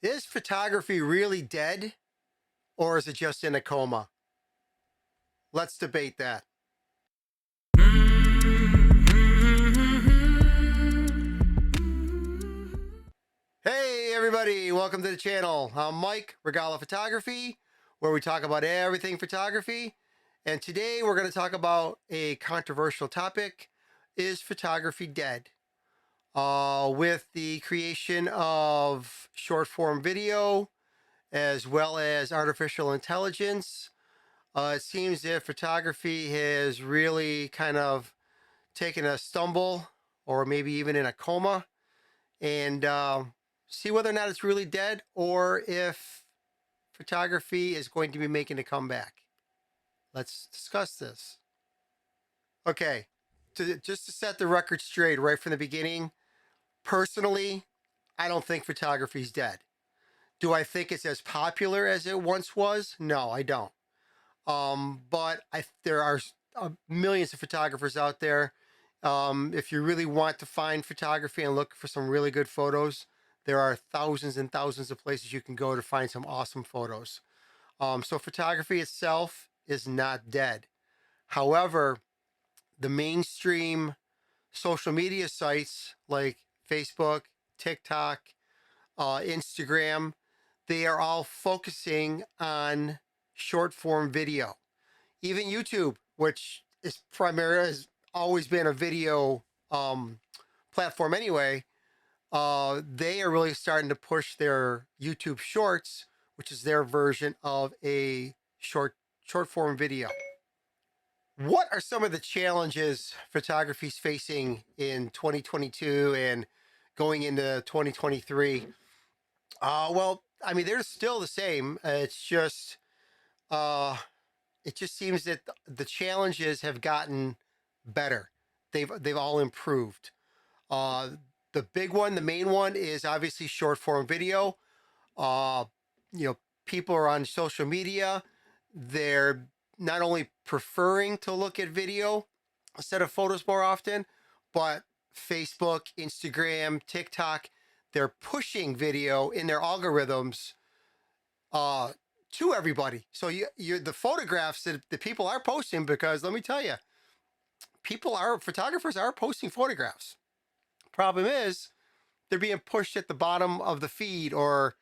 Is photography really dead or is it just in a coma? Let's debate that. Hey everybody, welcome to the channel. I'm Mike, Regala Photography, where we talk about everything photography. And today we're going to talk about a controversial topic. Is photography dead? With the creation of short form video as well as artificial intelligence, it seems that photography has really kind of taken a stumble or maybe even in a coma, and see whether or not it's really dead or if photography is going to be making a comeback. Let's discuss this. Okay, just to set the record straight right from the beginning, personally, I don't think photography is dead. Do I think it's as popular as it once was? No, I don't. But there are millions of photographers out there. If you really want to find photography and look for some really good photos, there are thousands and thousands of places you can go to find some awesome photos. So photography itself is not dead. However, the mainstream social media sites like Facebook, TikTok, Instagram, they are all focusing on short form video. Even YouTube, which is primarily has always been a video platform anyway, they are really starting to push their YouTube Shorts, which is their version of a short form video. What are some of the challenges photography is facing in 2022 and going into 2023? Well, I mean, they're still the same. Uh, it just seems that the challenges have gotten better. They've all improved. Uh, the big one, the main one, is obviously short form video. Uh, People are on social media. They're not only preferring to look at video instead of photos more often, but Facebook, Instagram, TikTok, they're pushing video in their algorithms uh, to everybody. So you the photographs that the people are posting, because let me tell you, photographers are posting photographs. Problem is, they're being pushed at the bottom of the feed or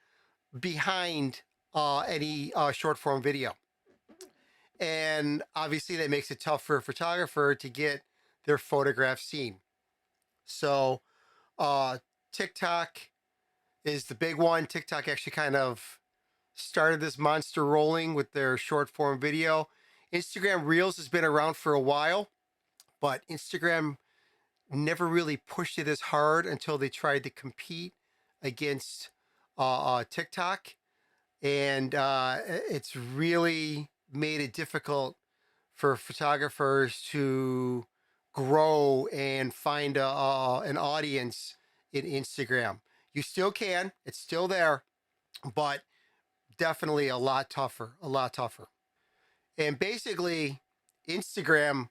behind any short form video. And obviously, that makes it tough for a photographer to get their photograph seen. So, uh, TikTok is the big one. TikTok actually kind of started this monster rolling with their short form video. Instagram Reels has been around for a while, but Instagram never really pushed it as hard until they tried to compete against TikTok. And it's really made it difficult for photographers to grow and find an audience in Instagram. You still can, it's still there, but definitely a lot tougher, a lot tougher. And basically, Instagram,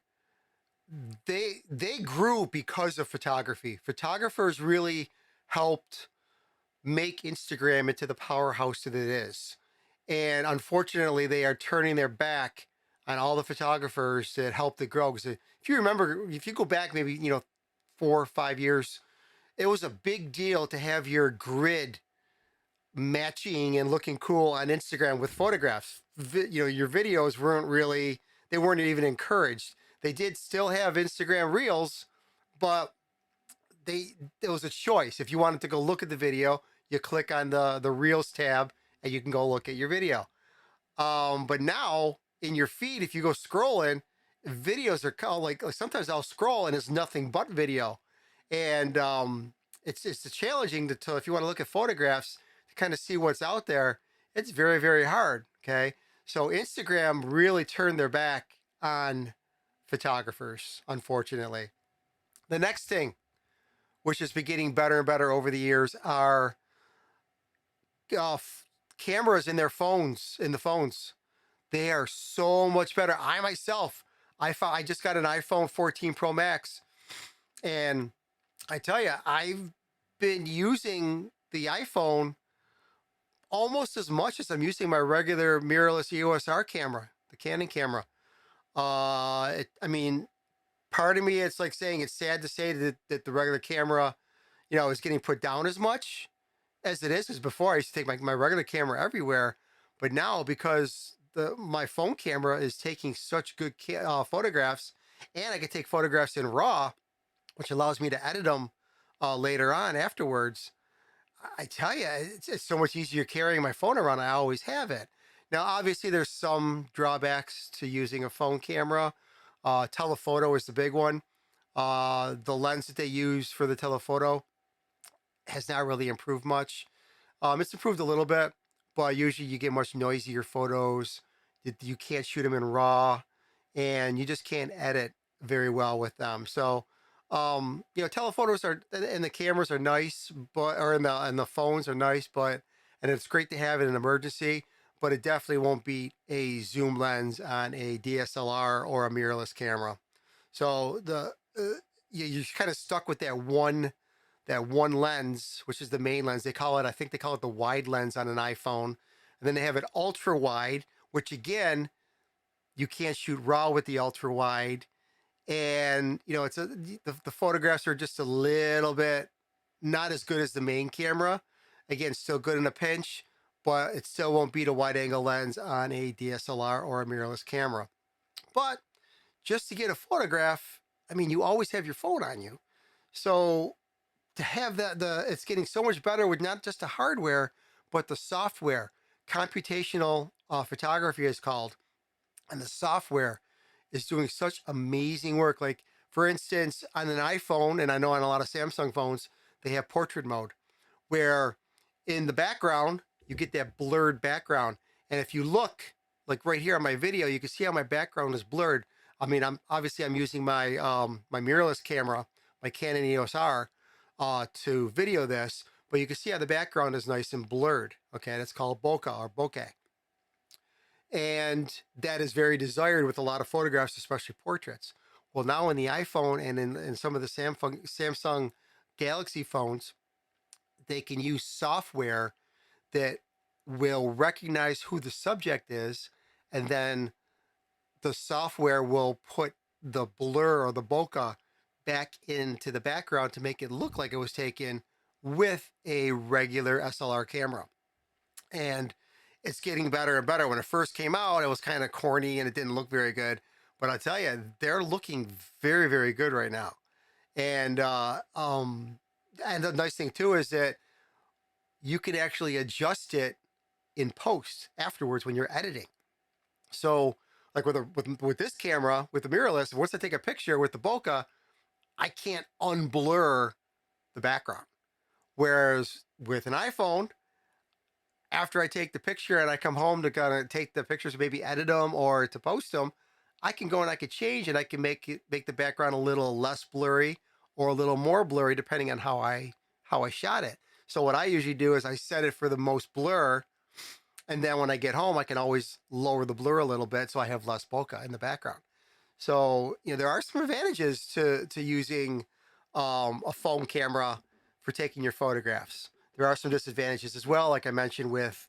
they grew because of photography. Photographers really helped make Instagram into the powerhouse that it is. And unfortunately, they are turning their back on all the photographers that helped it grow. Because if you remember, if you go back maybe 4 or 5 years, it was a big deal to have your grid matching and looking cool on Instagram with photographs. Your videos weren't even encouraged. They did still have Instagram Reels, but it was a choice. If you wanted to go look at the video, you click on the Reels tab and you can go look at your video. But now in your feed, if you go scrolling, videos are called like sometimes I'll scroll and it's nothing but video, and it's challenging to if you want to look at photographs to kind of see what's out there. It's very very hard. Okay, so Instagram really turned their back on photographers, unfortunately. The next thing, which has been getting better and better over the years, are uh, cameras in their phones. In the phones, they are so much better. I myself, I just got an iPhone 14 Pro Max, and I tell you, I've been using the iPhone almost as much as I'm using my regular mirrorless EOS R camera, the Canon camera. I mean, part of me, it's like saying it's sad to say that the regular camera, is getting put down as much as it is. Because before I used to take my regular camera everywhere, but now because my phone camera is taking such good photographs, and I can take photographs in RAW, which allows me to edit them later on afterwards. I tell you, it's so much easier carrying my phone around. I always have it. Now, obviously, there's some drawbacks to using a phone camera. Telephoto is the big one. The lens that they use for the telephoto has not really improved much. It's improved a little bit, but usually you get much noisier photos. You can't shoot them in RAW, and you just can't edit very well with them. So, telephotos are and the cameras are nice, but or and the phones are nice, but and it's great to have in an emergency. But it definitely won't beat a zoom lens on a DSLR or a mirrorless camera. So you're kind of stuck with that one lens, which is the main lens. I think they call it the wide lens on an iPhone. And then they have it ultra wide, which again, you can't shoot RAW with the ultra wide. And, the photographs are just a little bit not as good as the main camera. Again, still good in a pinch, but it still won't beat a wide angle lens on a DSLR or a mirrorless camera. But just to get a photograph, I mean, you always have your phone on you. So to have it's getting so much better with not just the hardware but the software. Computational photography is called, and the software is doing such amazing work. Like, for instance, on an iPhone, and I know on a lot of Samsung phones, they have portrait mode, where in the background you get that blurred background. And if you look, like right here on my video, you can see how my background is blurred. I mean, I'm using my mirrorless camera, my Canon EOS R, to video this, but you can see how the background is nice and blurred. Okay, that's called bokeh or bokeh, and that is very desired with a lot of photographs, especially portraits. Well, now in the iPhone and in some of the Samsung Galaxy phones, they can use software that will recognize who the subject is, and then the software will put the blur or the bokeh back into the background to make it look like it was taken with a regular SLR camera. And it's getting better and better. When it first came out, it was kind of corny and it didn't look very good. But I tell you, they're looking very, very good right now. And and the nice thing too is that you can actually adjust it in post afterwards when you're editing. So, like with this camera with the mirrorless, once I take a picture with the bokeh, I can't unblur the background. Whereas with an iPhone, after I take the picture and I come home to kind of take the pictures, maybe edit them or to post them, I can go and I can change and I can make the background a little less blurry or a little more blurry depending on how I shot it. So what I usually do is I set it for the most blur, and then when I get home, I can always lower the blur a little bit so I have less bokeh in the background. So there are some advantages to using a phone camera for taking your photographs. There are some disadvantages as well, like I mentioned with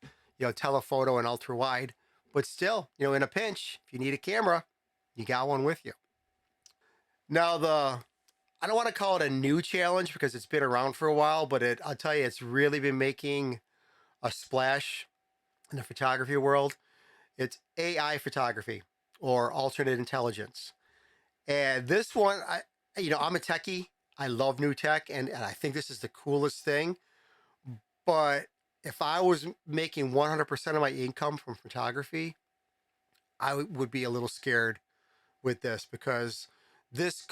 telephoto and ultra wide. But still, in a pinch, if you need a camera, you got one with you. Now I don't want to call it a new challenge because it's been around for a while, but I'll tell you, it's really been making a splash in the photography world. It's AI photography or alternate intelligence. And this one, I'm a techie. I love new tech, and I think this is the coolest thing. But if I was making 100% of my income from photography, I would be a little scared with this because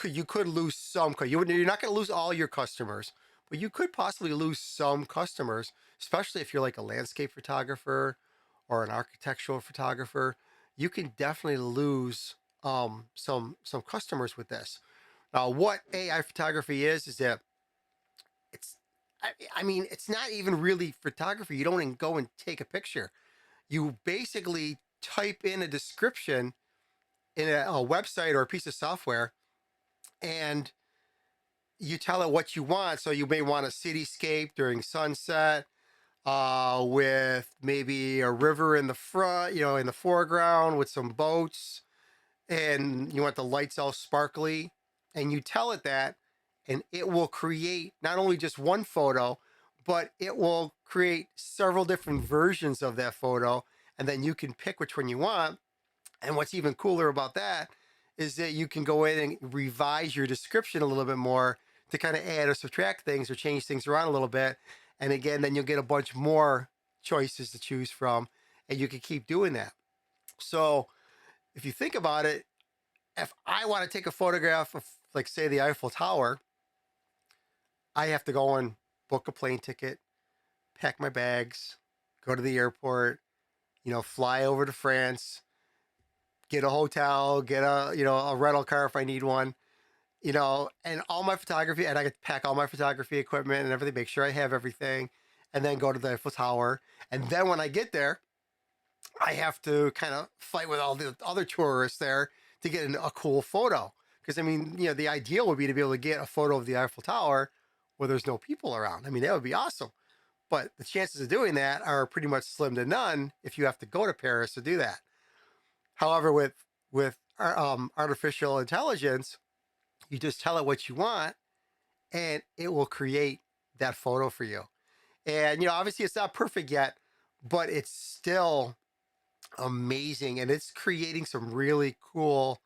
you could lose some. You're not going to lose all your customers, but you could possibly lose some customers, especially if you're like a landscape photographer or an architectural photographer. You can definitely lose some customers with this. What AI photography is that it's I mean, it's not even really photography. You don't even go and take a picture. You basically type in a description in a website or a piece of software, and you tell it what you want. So you may want a cityscape during sunset. with maybe a river in the front, in the foreground with some boats, and you want the lights all sparkly, and you tell it that, and it will create not only just one photo, but it will create several different versions of that photo, and then you can pick which one you want. And what's even cooler about that is that you can go in and revise your description a little bit more to kind of add or subtract things or change things around a little bit. And again, then you'll get a bunch more choices to choose from, and you can keep doing that. So if you think about it, if I want to take a photograph of, like, say, the Eiffel Tower, I have to go and book a plane ticket, pack my bags, go to the airport, fly over to France, get a hotel, get a rental car if I need one, and all my photography, and I could pack all my photography equipment and everything, make sure I have everything, and then go to the Eiffel Tower. And then when I get there, I have to kind of fight with all the other tourists there to get a cool photo. Because I mean, the ideal would be to be able to get a photo of the Eiffel Tower where there's no people around. I mean, that would be awesome. But the chances of doing that are pretty much slim to none if you have to go to Paris to do that. However, with artificial intelligence, you just tell it what you want, and it will create that photo for you. And obviously, it's not perfect yet, but it's still amazing, and it's creating some really cool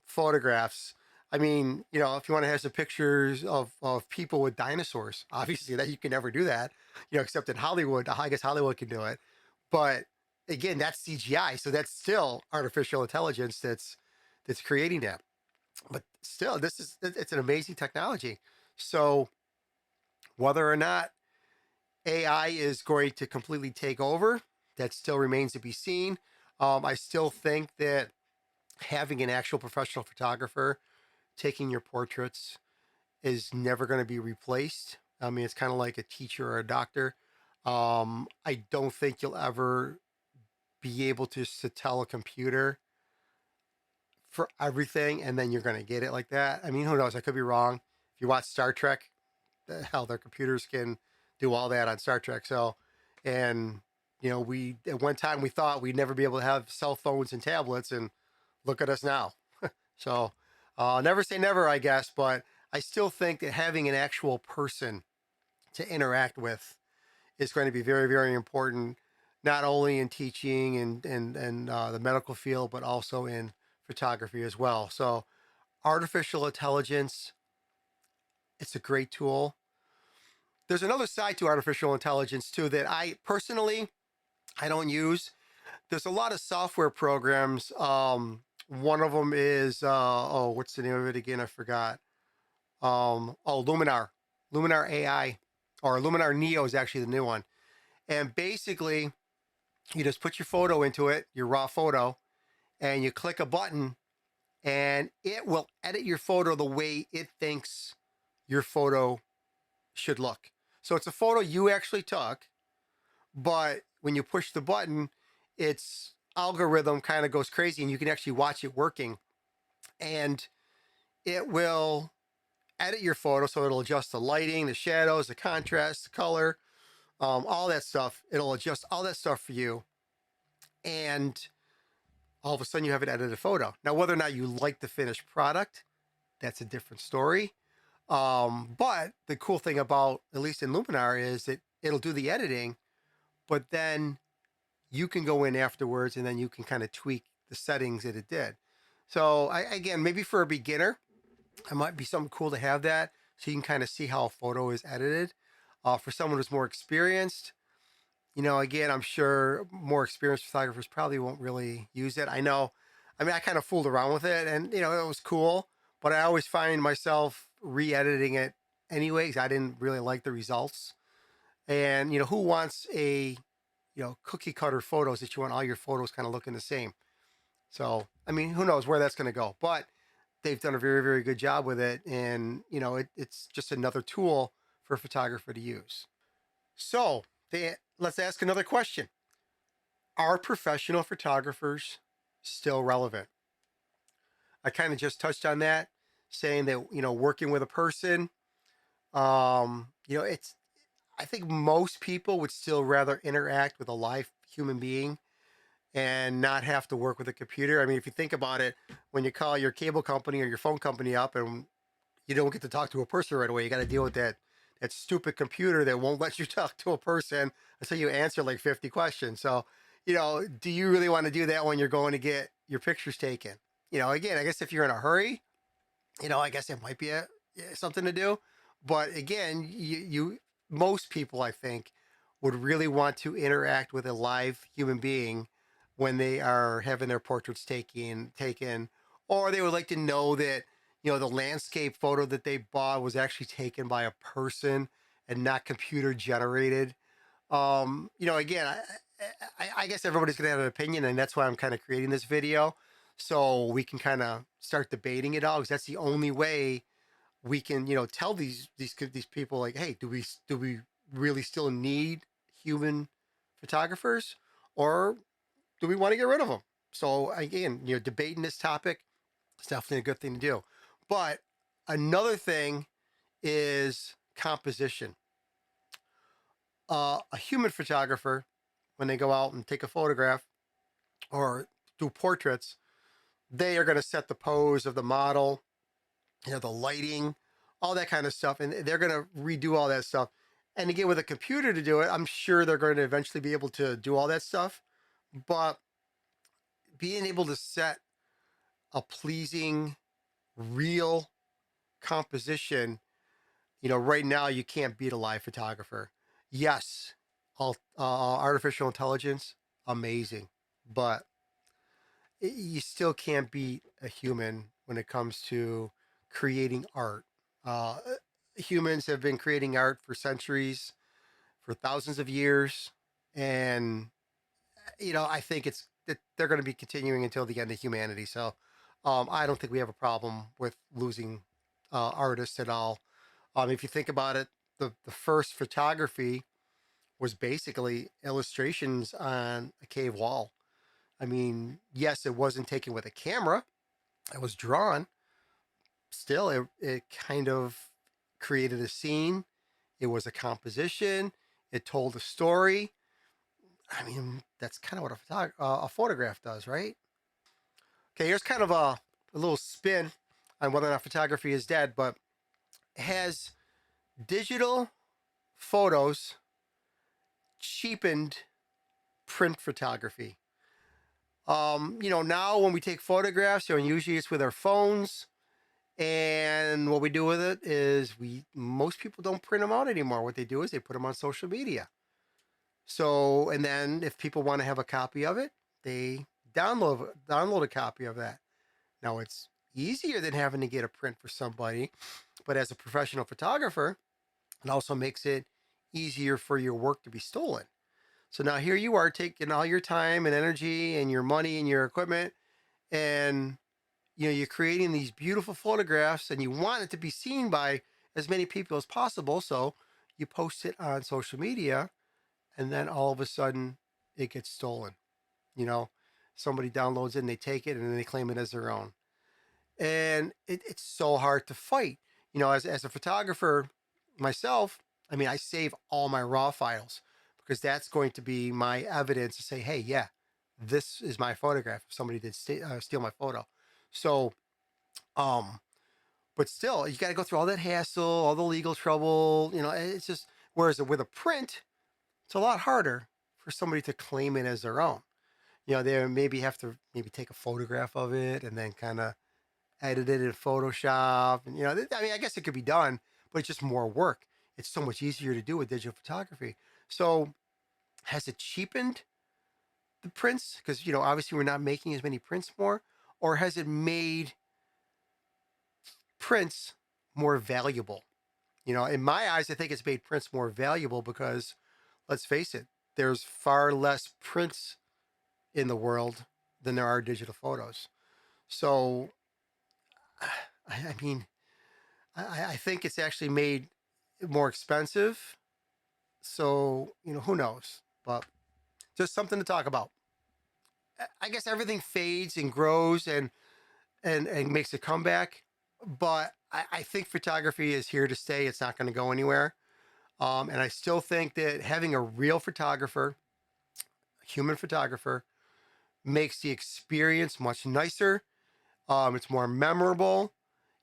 photographs. I mean, if you want to have some pictures of people with dinosaurs, obviously that you can never do that, except in Hollywood. I guess Hollywood can do it. But again, that's CGI. So that's still artificial intelligence that's creating that. But still, it's an amazing technology. So whether or not AI is going to completely take over, that still remains to be seen. I still think that having an actual professional photographer taking your portraits is never going to be replaced. I mean, it's kind of like a teacher or a doctor. I don't think you'll ever be able to tell a computer for everything and then you're going to get it like that. I mean, who knows? I could be wrong. If you watch Star Trek, the hell, their computers can do all that on Star Trek. So, and we at one time we thought we'd never be able to have cell phones and tablets, and look at us now. So, never say never, I guess, but I still think that having an actual person to interact with is going to be very, very important, not only in teaching and the medical field, but also in photography as well. So, artificial intelligence, it's a great tool. There's another side to artificial intelligence too that I personally I don't use. There's a lot of software programs. One of them is what's the name of it again? I forgot. Luminar, Luminar AI, or Luminar Neo is actually the new one. And basically, you just put your photo into it, your raw photo, and you click a button, and it will edit your photo the way it thinks your photo should look. So it's a photo you actually took, but when you push the button, its algorithm kind of goes crazy, and you can actually watch it working. And it will edit your photo, so it'll adjust the lighting, the shadows, the contrast, the color, all that stuff. It'll adjust all that stuff for you, and all of a sudden you have an edited photo. Now, whether or not you like the finished product, that's a different story. But the cool thing about, at least in Luminar, is that it'll do the editing, but then you can go in afterwards and then you can kind of tweak the settings that it did. So again, maybe for a beginner, it might be something cool to have that, so you can kind of see how a photo is edited. For someone who's more experienced, again, I'm sure more experienced photographers probably won't really use it. I know, I mean, I kind of fooled around with it, and it was cool, but I always find myself re-editing it anyways. I didn't really like the results. And who wants a cookie cutter photos that you want all your photos kind of looking the same? So I mean, who knows where that's going to go? But they've done a very, very good job with it, and it's just another tool for a photographer to use. So let's ask another question: are professional photographers still relevant? I kind of just touched on that, saying that working with a person, it's I think most people would still rather interact with a live human being and not have to work with a computer. I mean, if you think about it, when you call your cable company or your phone company up and you don't get to talk to a person right away, you got to deal with that stupid computer that won't let you talk to a person until you answer like 50 questions. So, do you really want to do that when you're going to get your pictures taken? Again, I guess if you're in a hurry, I guess it might be something to do. But again, most people, I think, would really want to interact with a live human being when they are having their portraits taken, or they would like to know that the landscape photo that they bought was actually taken by a person and not computer generated. Again, I guess everybody's gonna have an opinion, and that's why I'm kind of creating this video, so we can kind of start debating it all, because that's the only way we can, tell these people, like, hey, do we really still need human photographers, or do we want to get rid of them? So again, debating this topic is definitely a good thing to do. But another thing is composition. A human photographer, when they go out and take a photograph or do portraits, they are going to set the pose of the model, the lighting, all that kind of stuff, and they're going to redo all that stuff. And again, with a computer to do it, I'm sure they're going to eventually be able to do all that stuff. But being able to set a pleasing, real composition, right now you can't beat a live photographer. Yes, all artificial intelligence, amazing, but you still can't beat a human when it comes to creating art. Humans have been creating art for centuries, for thousands of years, and I think it's that they're going to be continuing until the end of humanity. So, I don't think we have a problem with losing artists at all. If you think about it, the first photography was basically illustrations on a cave wall. I mean, yes, it wasn't taken with a camera; it was drawn. Still, it kind of created a scene. It was a composition. It told a story. I mean, that's kind of what a photograph does, right? Okay, here's kind of a little spin on whether or not photography is dead, but has digital photos cheapened print photography? Now when we take photographs, usually it's with our phones, and what we do with it is most people don't print them out anymore. What they do is they put them on social media. So, and then if people want to have a copy of it, they download a copy of that. Now it's easier than having to get a print for somebody, but as a professional photographer, it also makes it easier for your work to be stolen. So now here you are taking all your time and energy and your money and your equipment, and you're creating these beautiful photographs, and you want it to be seen by as many people as possible. So you post it on social media, and then all of a sudden it gets stolen. You know, Somebody downloads it and they take it and then they claim it as their own. And it's so hard to fight. As a photographer myself, I mean, I save all my raw files because that's going to be my evidence to say, hey, yeah, this is my photograph. If somebody did steal my photo. So, um, but still, you got to go through all that hassle, all the legal trouble. It's just, whereas with a print, it's a lot harder for somebody to claim it as their own. They maybe have to maybe take a photograph of it and then kind of edit it in Photoshop. And, I mean, I guess it could be done, but it's just more work. It's so much easier to do with digital photography. So has it cheapened the prints? Because, obviously we're not making as many prints more. Or has it made prints more valuable? In my eyes, I think it's made prints more valuable because, let's face it, there's far less prints in the world than there are digital photos. So, I mean, I think it's actually made it more expensive. So, who knows? But just something to talk about. I guess everything fades and grows and makes a comeback. But I think photography is here to stay. It's not going to go anywhere. And I still think that having a real photographer, human photographer, makes the experience much nicer. It's more memorable.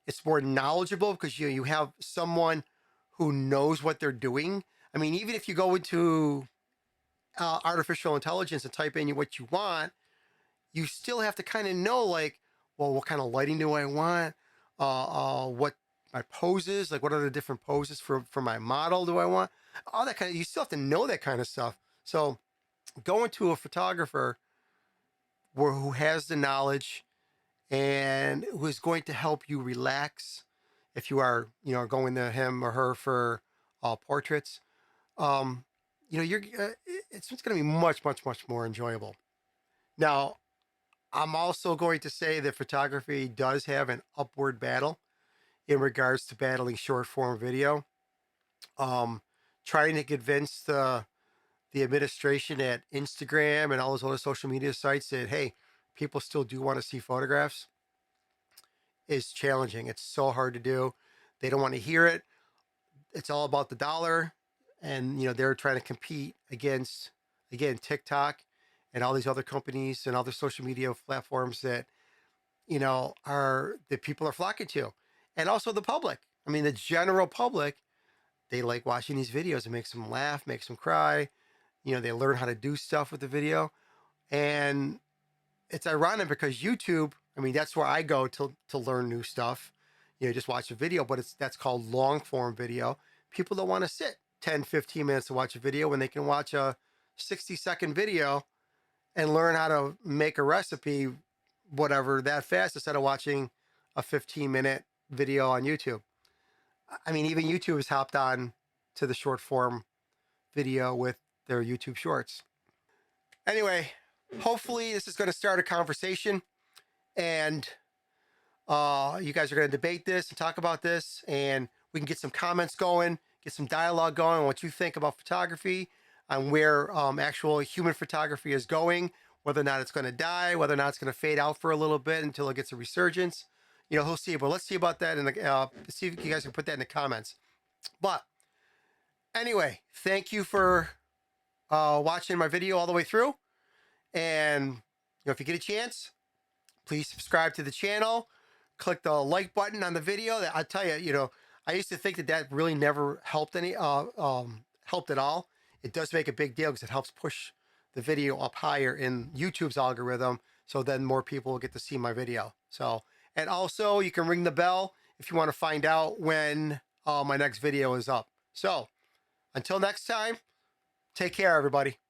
It's more knowledgeable because you have someone who knows what they're doing. I mean, even if you go into artificial intelligence and type in what you want, you still have to kind of know, like, well, what kind of lighting do I want? What my poses, like, what are the different poses for my model do I want? All that kind of, you still have to know that kind of stuff. So going to a photographer who has the knowledge and who is going to help you relax if you are, going to him or her for portraits. Um, you're it's going to be much, much, much more enjoyable. Now, I'm also going to say that photography does have an upward battle in regards to battling short form video. Um, Trying to convince the administration at Instagram and all those other social media sites that, hey, people still do want to see photographs is challenging. It's so hard to do. They don't want to hear it. It's all about the dollar, and they're trying to compete against, again, TikTok and all these other companies and other social media platforms that are that people are flocking to, and also the public. I mean, the general public, they like watching these videos. It makes them laugh, makes them cry. They learn how to do stuff with the video, and it's ironic because YouTube, I mean, that's where I go to learn new stuff. Just watch a video, but that's called long form video. People don't want to sit 10, 15 minutes to watch a video when they can watch a 60-second video and learn how to make a recipe, whatever, that fast instead of watching a 15-minute video on YouTube. I mean, even YouTube has hopped on to the short form video with their YouTube shorts. Anyway, hopefully this is going to start a conversation, and you guys are going to debate this and talk about this, and we can get some comments going, get some dialogue going on what you think about photography, on where actual human photography is going, whether or not it's going to die, whether or not it's going to fade out for a little bit until it gets a resurgence. We'll see. But let's see about that, and see if you guys can put that in the comments. But anyway, thank you for watching my video all the way through. And if you get a chance, please subscribe to the channel. Click the like button on the video. I tell you, I used to think that really never helped helped at all. It does make a big deal because it helps push the video up higher in YouTube's algorithm, so then more people will get to see my video. So, and also you can ring the bell if you want to find out when my next video is up. So, until next time, take care, everybody.